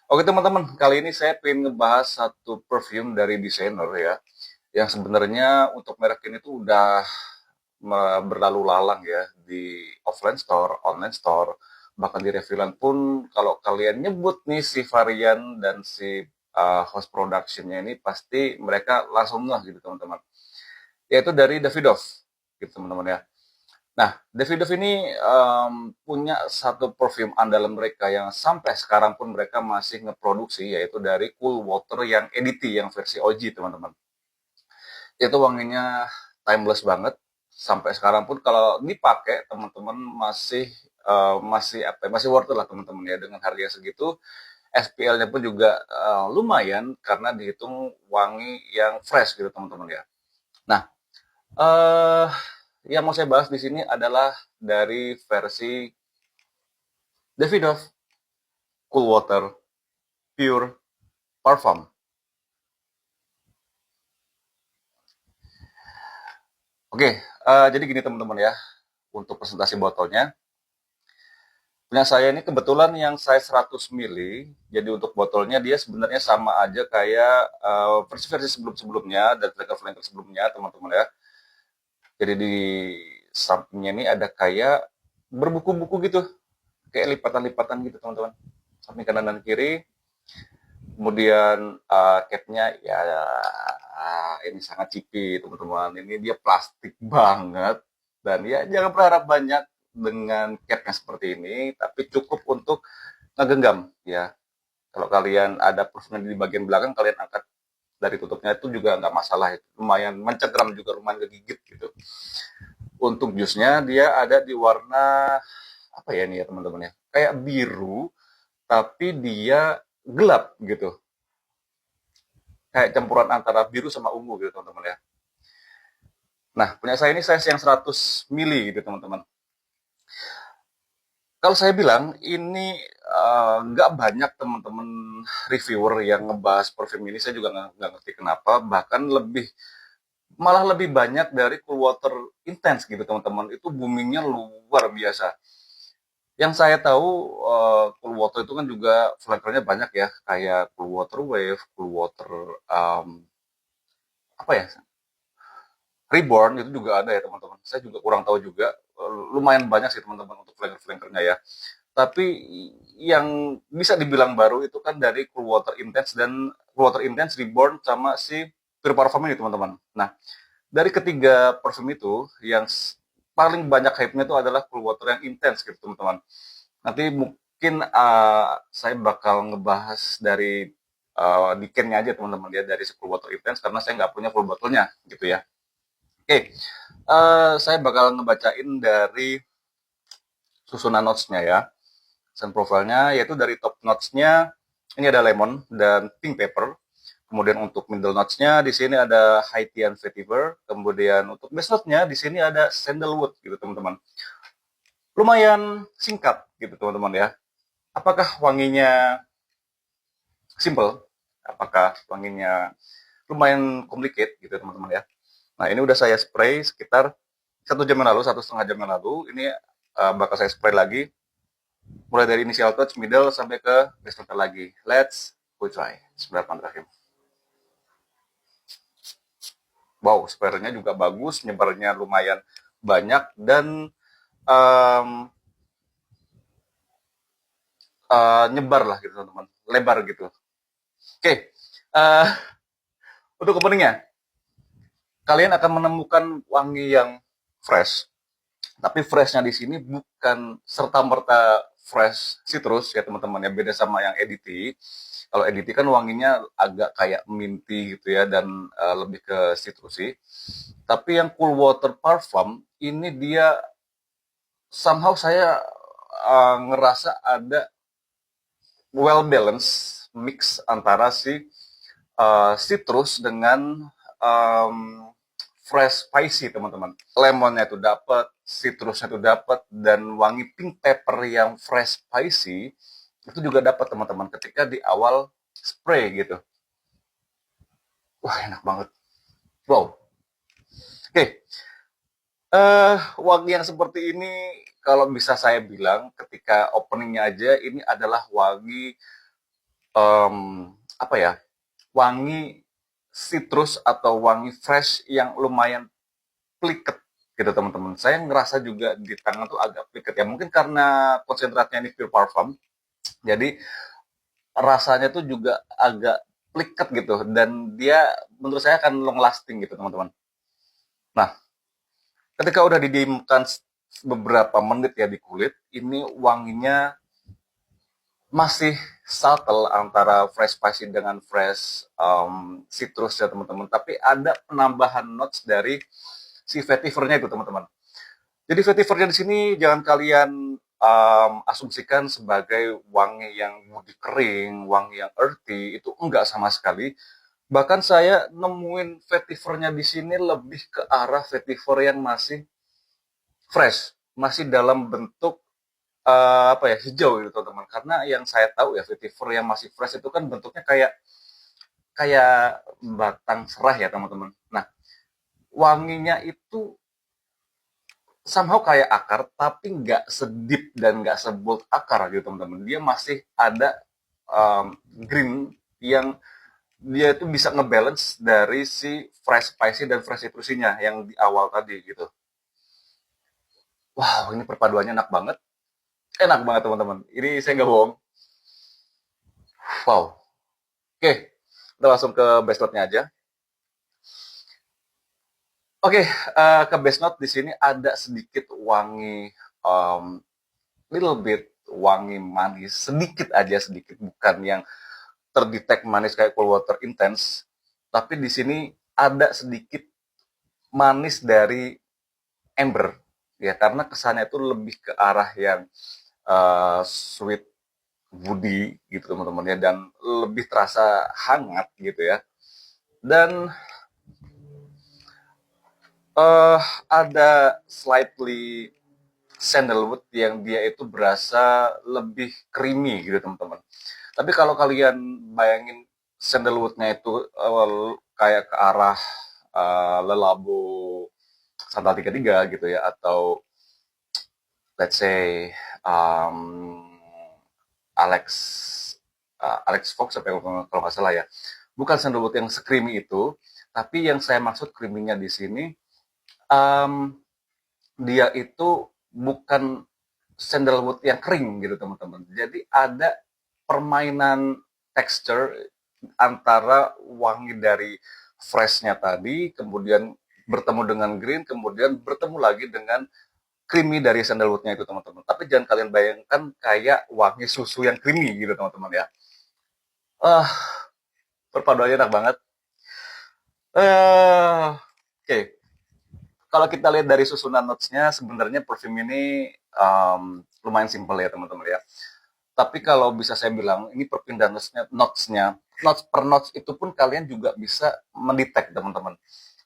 Oke teman-teman, kali ini saya pengen ngebahas satu perfume dari desainer ya, yang sebenarnya untuk merek ini tuh udah berlalu lalang ya di offline store, online store, bahkan di refilan pun kalau kalian nyebut nih si varian dan si host productionnya ini pasti mereka langsung ngeh gitu teman-teman. Yaitu dari Davidoff gitu teman-teman ya. Nah, Davidoff ini punya satu perfume andalan mereka yang sampai sekarang pun mereka masih ngeproduksi, yaitu dari Cool Water yang EDT, yang versi OG, teman-teman. Itu wanginya timeless banget. Sampai sekarang pun kalau dipakai, teman-teman masih apa ya, masih worth it lah teman-teman ya, dengan harga segitu. SPL-nya pun juga lumayan karena dihitung wangi yang fresh gitu teman-teman ya. Nah, eh yang mau saya bahas di sini adalah dari versi Davidoff Cool Water Pure Parfum. Oke, jadi gini teman-teman ya, untuk presentasi botolnya. Punya saya ini kebetulan yang size 100 mili, jadi untuk botolnya dia sebenarnya sama aja kayak versi-versi sebelum-sebelumnya dan flanker-flanker sebelumnya teman-teman ya. Jadi di sampingnya ini ada kayak berbuku-buku gitu, kayak lipatan-lipatan gitu teman-teman. Samping kanan dan kiri. Kemudian capnya ya ini sangat cheapy teman-teman. Ini dia plastik banget dan ya jangan berharap banyak dengan capnya seperti ini, tapi cukup untuk ngegenggam ya. Kalau kalian ada proofnya di bagian belakang, kalian angkat dari tutupnya itu juga nggak masalah. Itu lumayan mencengkram juga, lumayan kegigit gitu. Untuk jusnya dia ada di warna apa ya ini ya teman-teman ya? Kayak biru, tapi dia gelap gitu, kayak campuran antara biru sama ungu gitu teman-teman ya. Nah, punya saya ini size yang 100 mili gitu teman-teman. Kalau saya bilang ini nggak banyak teman-teman reviewer yang ngebahas perfume ini, saya juga nggak ngerti kenapa. Bahkan malah lebih banyak dari Cool Water Intense gitu teman-teman. Itu boomingnya luar biasa. Yang saya tahu Cool Water itu kan juga flavornya banyak ya, kayak Cool Water Wave, Cool Water apa ya, Reborn itu juga ada ya teman-teman. Saya juga kurang tahu juga. Lumayan banyak sih teman-teman untuk flanker-flankernya ya. Tapi yang bisa dibilang baru itu kan dari Cool Water Intense dan Cool Water Intense Reborn sama si Pure Parfum ini teman-teman. Nah, dari ketiga parfum itu yang paling banyak hype-nya itu adalah Cool Water yang Intense gitu teman-teman. Nanti mungkin saya bakal ngebahas dari Dikennya aja teman-teman ya, dari si Cool Water Intense karena saya nggak punya full botolnya gitu ya. Oke, saya bakal ngebacain dari susunan notes-nya ya. Scent profile-nya yaitu dari top notes-nya ini ada lemon dan pink pepper. Kemudian untuk middle notes-nya di sini ada Haitian vetiver. Kemudian untuk base note-nya di sini ada sandalwood gitu teman-teman. Lumayan singkat gitu teman-teman ya. Apakah wanginya simple? Apakah wanginya lumayan complicated gitu teman-teman ya? Nah ini udah saya spray sekitar 1 jam yang lalu, 1,5 jam yang lalu. Ini bakal saya spray lagi mulai dari initial touch, middle, sampai ke base note lagi. Let's go try. Bismillahirrahmanirrahim. Wow, sprayernya juga bagus, nyebarnya lumayan banyak dan um, nyebar lah gitu teman-teman, lebar gitu. Oke, uh, untuk openingnya, kalian akan menemukan wangi yang fresh, tapi freshnya di sini bukan serta merta fresh citrus ya teman-teman ya, beda sama yang EDT. Kalau EDT kan wanginya agak kayak minty gitu ya dan lebih ke citrusi. Tapi yang Cool Water Parfum ini dia somehow saya ngerasa ada well balance mix antara si citrus dengan um, fresh spicy teman-teman. Lemonnya itu dapat, citrusnya itu dapat, dan wangi pink pepper yang fresh spicy itu juga dapat teman-teman ketika di awal spray gitu. Wah enak banget. Wow. Oke, wangi yang seperti ini kalau bisa saya bilang ketika openingnya aja ini adalah wangi em, apa ya, wangi citrus atau wangi fresh yang lumayan pliket gitu teman-teman. Saya ngerasa juga di tangan tuh agak pliket ya. Mungkin karena konsentratnya ini pure parfum, jadi rasanya tuh juga agak pliket gitu. Dan dia menurut saya akan long lasting gitu teman-teman. Nah, ketika udah didiamkan beberapa menit ya di kulit, ini wanginya masih subtle antara fresh spicy dengan fresh citrus ya teman-teman. Tapi ada penambahan notes dari si vetivernya itu teman-teman. Jadi vetivernya di sini jangan kalian asumsikan sebagai wangi yang budi kering, wangi yang earthy, itu enggak sama sekali. Bahkan saya nemuin vetivernya di sini lebih ke arah vetiver yang masih fresh, masih dalam bentuk apa ya, hijau gitu teman-teman. Karena yang saya tahu ya vetiver yang masih fresh itu kan bentuknya kayak kayak batang serah ya teman-teman. Nah, wanginya itu somehow kayak akar tapi nggak sedip dan nggak sebold akar gitu teman-teman. Dia masih ada green yang dia itu bisa ngebalance dari si fresh spicy dan fresh citrusinya yang di awal tadi gitu. Wow, ini perpaduannya enak banget. Enak banget teman-teman. Ini saya nggak bohong. Wow. Oke, kita langsung ke base note-nya aja. Oke, ke base note di sini ada sedikit wangi, little bit wangi manis, sedikit aja sedikit, bukan yang terdetek manis kayak cool water intense, tapi di sini ada sedikit manis dari amber, ya karena kesannya itu lebih ke arah yang sweet woody gitu teman-teman ya, dan lebih terasa hangat gitu ya. Dan ada slightly sandalwood yang dia itu berasa lebih creamy gitu teman-teman. Tapi kalau kalian bayangin sandalwoodnya itu kayak ke arah lelabo sandal 33 gitu ya, atau let's say um, Alex Alex Fox apa kalau nggak salah ya. Bukan sandalwood yang se-creamy itu, tapi yang saya maksud creamy-nya di sini um, dia itu bukan sandalwood yang kering gitu teman-teman. Jadi ada permainan texture antara wangi dari freshnya tadi, kemudian bertemu dengan green, kemudian bertemu lagi dengan creamy dari sandalwoodnya itu teman-teman. Tapi jangan kalian bayangkan kayak wangi susu yang creamy gitu teman-teman ya. Perpaduannya enak banget. Oke, okay. Kalau kita lihat dari susunan notes-nya, sebenarnya perfume ini lumayan simpel ya teman-teman ya. Tapi kalau bisa saya bilang, ini perpindahan notes-nya, notes per notes itu pun kalian juga bisa mendetek teman-teman.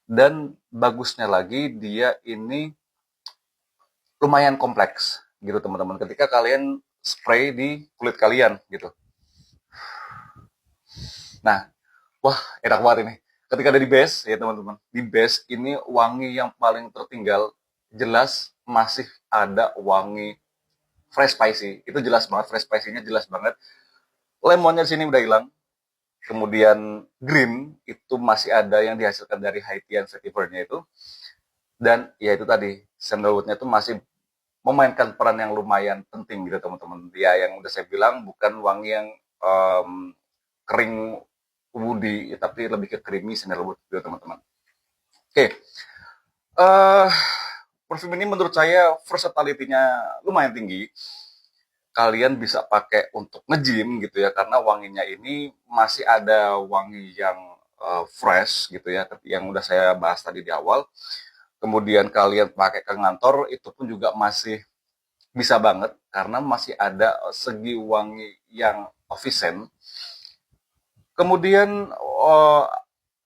Dan bagusnya lagi, dia ini lumayan kompleks gitu teman-teman. Ketika kalian spray di kulit kalian gitu. Nah, wah enak banget ini. Ketika ada di base ya teman-teman, di base ini wangi yang paling tertinggal jelas masih ada wangi fresh spicy. Itu jelas banget, fresh spicy-nya jelas banget. Lemonnya di sini udah hilang. Kemudian green itu masih ada yang dihasilkan dari Haitian vetiver-nya itu. Dan ya itu tadi, sandalwood-nya itu masih memainkan peran yang lumayan penting gitu teman-teman. Ya yang udah saya bilang bukan wangi yang kering woody, tapi lebih ke creamy sandalwood gitu teman-teman. Oke, uh, parfum ini menurut saya versatility-nya lumayan tinggi. Kalian bisa pakai untuk nge-gym gitu ya, karena wanginya ini masih ada wangi yang fresh gitu ya, yang udah saya bahas tadi di awal. Kemudian kalian pakai ke kantor, itu pun juga masih bisa banget, karena masih ada segi wangi yang efisien. Kemudian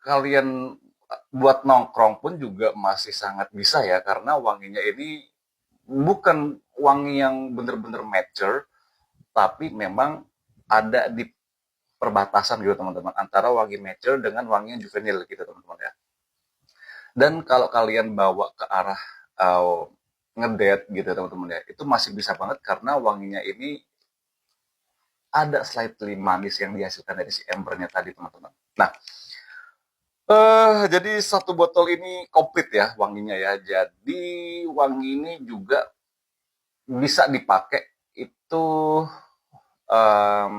kalian buat nongkrong pun juga masih sangat bisa ya, karena wanginya ini bukan wangi yang bener-bener mature, tapi memang ada di perbatasan gitu teman-teman, antara wangi mature dengan wangi yang juvenil gitu teman-teman ya. Dan kalau kalian bawa ke arah ngedate gitu teman-teman ya, itu masih bisa banget karena wanginya ini ada slightly manis yang dihasilkan dari si embernya tadi, teman-teman. Nah, jadi satu botol ini komplit ya wanginya ya. Jadi wangi ini juga bisa dipakai itu um,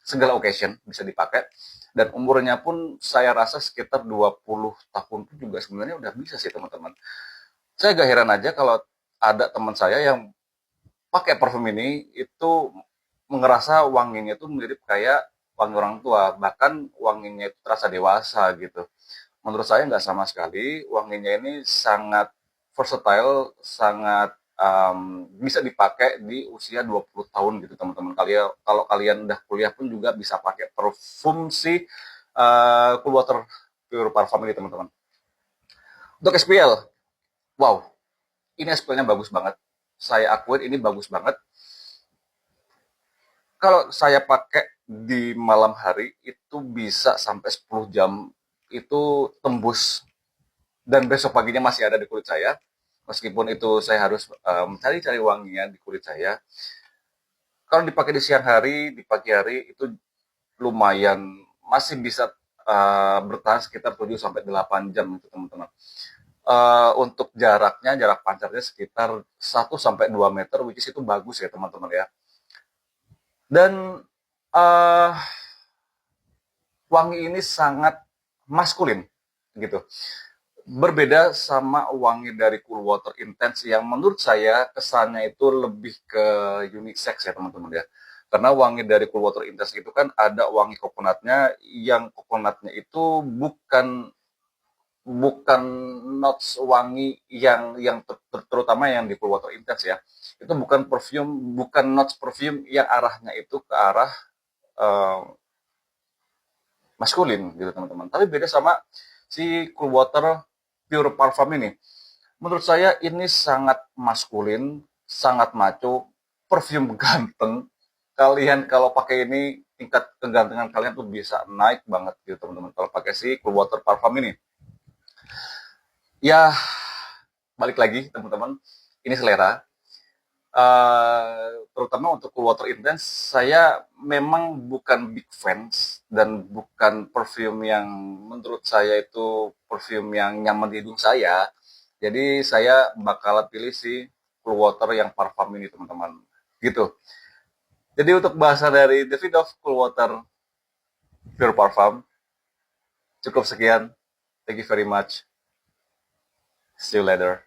segala occasion bisa dipakai, dan umurnya pun saya rasa sekitar 20 tahun pun juga sebenarnya udah bisa sih, teman-teman. Saya gak heran aja kalau ada teman saya yang pakai parfum ini itu ngerasa wanginya itu mirip kayak wangi orang tua, bahkan wanginya itu terasa dewasa gitu. Menurut saya nggak sama sekali, wanginya ini sangat versatile, sangat bisa dipakai di usia 20 tahun gitu, teman-teman. Kalian kalau kalian udah kuliah pun juga bisa pakai parfum si Cool Water Pure Parfum ini, teman-teman. Untuk SPL, wow, ini SPL-nya bagus banget. Saya akuin ini bagus banget. Kalau saya pakai di malam hari itu bisa sampai 10 jam itu tembus, dan besok paginya masih ada di kulit saya. Meskipun itu saya harus cari-cari wanginya di kulit saya. Kalau dipakai di siang hari, di pagi hari itu lumayan masih bisa bertahan sekitar 7 sampai 8 jam itu, teman-teman. Untuk jarak pancarnya sekitar 1 sampai 2 meter, which is itu bagus ya, teman-teman ya. Dan uh, wangi ini sangat maskulin gitu. Berbeda sama wangi dari Cool Water Intense yang menurut saya kesannya itu lebih ke unisex ya, teman-teman ya. Karena wangi dari Cool Water Intense itu kan ada wangi kokonatnya, yang kokonatnya itu bukan bukan notes wangi yang terutama yang di Cool Water Intense ya. Itu bukan notes perfume yang arahnya itu ke arah uh, maskulin gitu, teman-teman. Tapi beda sama si Cool Water Pure Parfum ini. Menurut saya ini sangat maskulin, sangat maco, perfume ganteng. Kalian kalau pakai ini tingkat kegantengan kalian tuh bisa naik banget gitu, teman-teman, kalau pakai si Cool Water Parfum ini. Ya, balik lagi, teman-teman, ini selera. Terutama untuk Cool Water Intense, saya memang bukan big fans dan bukan perfume yang menurut saya itu perfume yang nyaman di hidung saya. Jadi saya bakal pilih si Cool Water yang parfum ini, teman-teman. Gitu. Jadi untuk bahasa dari Davidoff Cool Water Pure Parfum cukup sekian. Thank you very much. See you later.